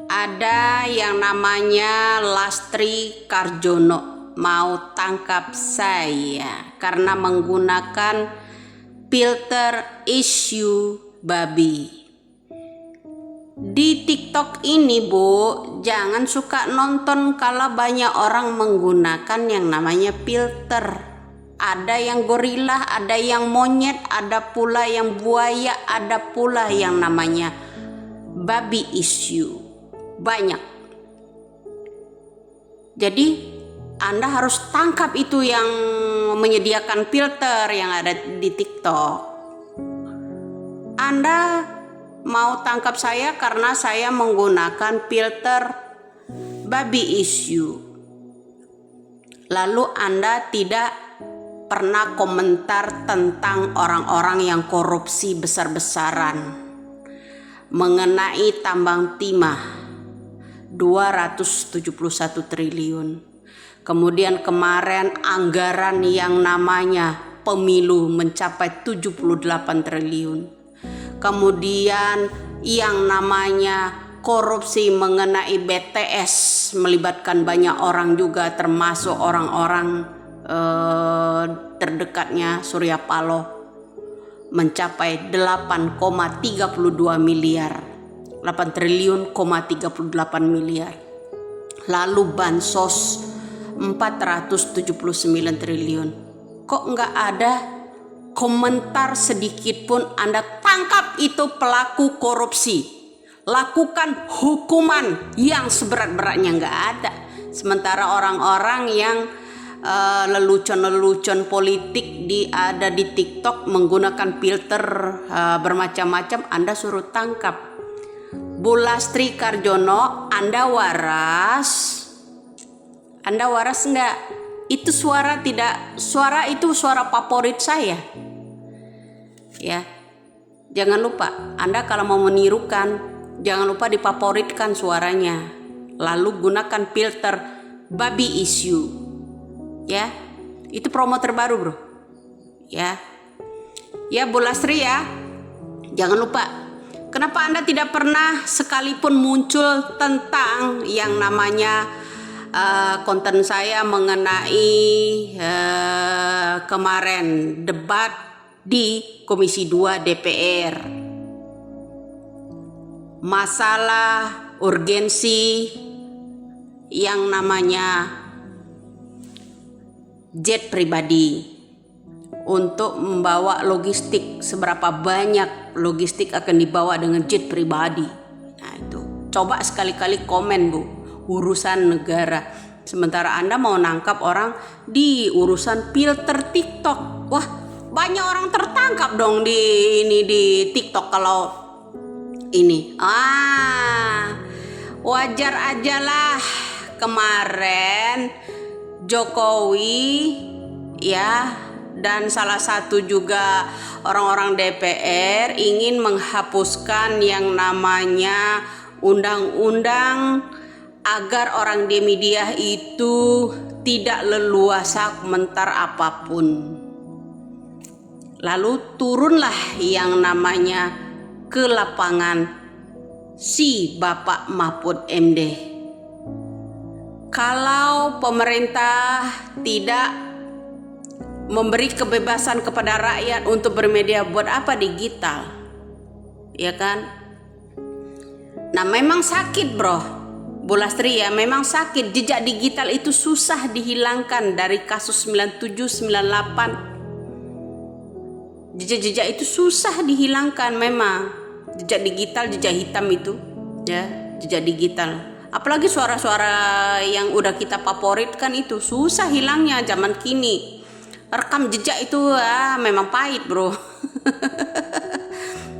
Ada yang namanya Lastri Karjono mau tangkap saya karena menggunakan filter isu babi. Di TikTok ini, Bu, jangan suka nonton kalau banyak orang menggunakan yang namanya filter. Ada yang gorila, ada yang monyet, ada pula yang buaya, ada pula yang namanya babi issue. Banyak. Jadi Anda harus tangkap itu yang menyediakan filter yang ada di TikTok. Anda mau tangkap saya karena saya menggunakan filter babi issue. Lalu Anda tidak pernah komentar tentang orang-orang yang korupsi besar-besaran mengenai tambang timah 271 triliun. Kemudian kemarin anggaran yang namanya pemilu mencapai 78 triliun. Kemudian yang namanya korupsi mengenai BTS melibatkan banyak orang juga, termasuk orang-orang terdekatnya Surya Paloh, mencapai 8,32 miliar. 8 triliun, 38 miliar. Lalu bansos 479 triliun. Kok nggak ada komentar sedikit pun? Anda tangkap itu pelaku korupsi, lakukan hukuman yang seberat-beratnya. Nggak ada. Sementara orang-orang yang lelucon-lelucon politik ada di TikTok menggunakan filter bermacam-macam, Anda suruh tangkap. Bu Lastri Karjono, Anda waras? Anda waras enggak? Itu suara itu suara favorit saya. Ya. Jangan lupa, Anda kalau mau menirukan, jangan lupa difavoritkan suaranya. Lalu gunakan filter babi issue. Ya. Itu promo terbaru, Bro. Ya. Ya, Bu Lastri ya. Jangan lupa. Kenapa Anda tidak pernah sekalipun muncul tentang yang namanya konten saya mengenai kemarin debat di Komisi 2 DPR? Masalah urgensi yang namanya jet pribadi untuk membawa logistik, seberapa banyak logistik akan dibawa dengan jet pribadi. Nah itu, coba sekali-kali komen, Bu, urusan negara. Sementara Anda mau nangkap orang di urusan filter TikTok. Wah, banyak orang tertangkap dong di TikTok kalau ini. Wajar aja lah kemarin Jokowi ya, dan salah satu juga orang-orang DPR ingin menghapuskan yang namanya undang-undang agar orang di media itu tidak leluasa komentar apapun. Lalu turunlah yang namanya ke lapangan si Bapak Mahfud MD. Kalau pemerintah tidak memberi kebebasan kepada rakyat untuk bermedia, buat apa digital? Ya kan? Nah, memang sakit, Bro. Bu Lastri ya, memang sakit. Jejak digital itu susah dihilangkan dari kasus 97, 98. Jejak-jejak itu susah dihilangkan memang. Jejak digital, jejak hitam itu, ya, jejak digital. Apalagi suara-suara yang udah kita favoritkan itu susah hilangnya zaman kini. Rekam jejak itu memang pahit, Bro.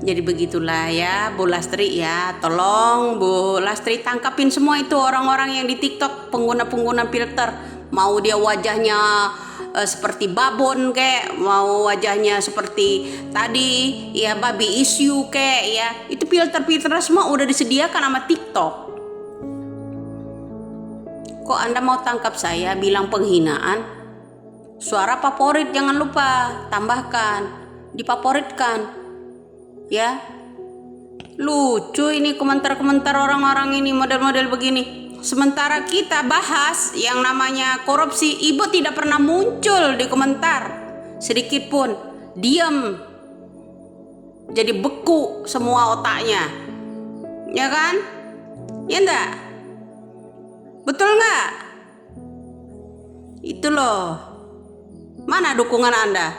Jadi begitulah ya, Bu Lastri ya. Tolong Bu Lastri tangkapin semua itu orang-orang yang di TikTok pengguna-pengguna filter. Mau dia wajahnya seperti babon kayak, mau wajahnya seperti tadi ya babi issue kayak ya. Itu filter-filter semua udah disediakan sama TikTok. Kok Anda mau tangkap saya bilang penghinaan? Suara favorit jangan lupa tambahkan, difavoritkan ya. Lucu ini komentar-komentar orang-orang ini model-model begini. Sementara kita bahas yang namanya korupsi, ibu tidak pernah muncul di komentar sedikit pun. Diam. Jadi beku semua otaknya. Ya kan? Ya enggak? Betul enggak? Itu loh. Mana dukungan Anda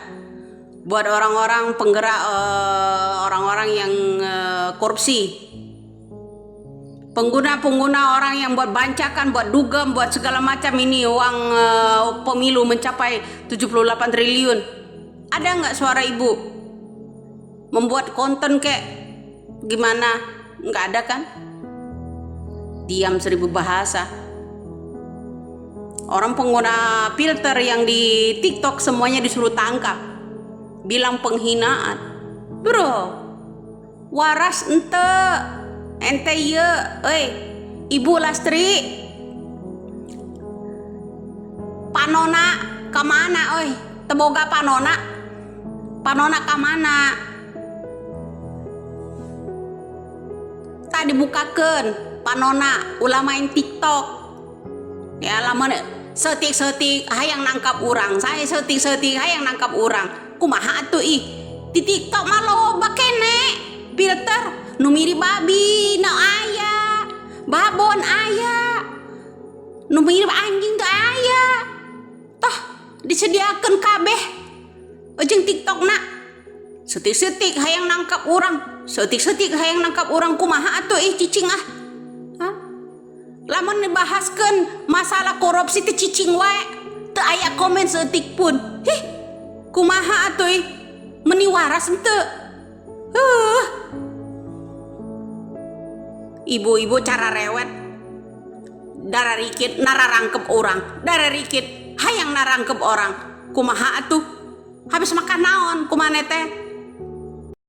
buat orang-orang penggerak orang-orang yang korupsi, pengguna orang yang buat bancakan, buat dugem, buat segala macam ini uang pemilu mencapai 78 triliun. Ada nggak suara ibu membuat konten kayak gimana? Nggak ada kan? Diam 1000 bahasa. Orang pengguna filter yang di TikTok semuanya disuruh tangkap, bilang penghinaan. Bro, waras ente ya, Ibu Lastri, panona kamana, teboga panona kamana? Tadi bukakan panona ulah main TikTok, ya lama setik hayang nangkap orang, saya setik hayang nangkap orang. Kumaha atuh di TikTok mah loba kene filter nu mirip babi, nu aya babon aya, nu mirip anjing teu aya. Toh disediakeun kabeh jeung TikTok na. Setik hayang nangkap orang, setik hayang nangkap orang. Kumaha atuh cicing ah. Lamun dibahaskeun masalah korupsi teh cicing wae, teu aya komen setik pun. Kumaha atuh meni waras henteu. Ibu-ibu cara rewet dararikit nararangkep orang, dararikit hayang narangkep orang. Kumaha atuh? Habis makan naon kumaneh teh?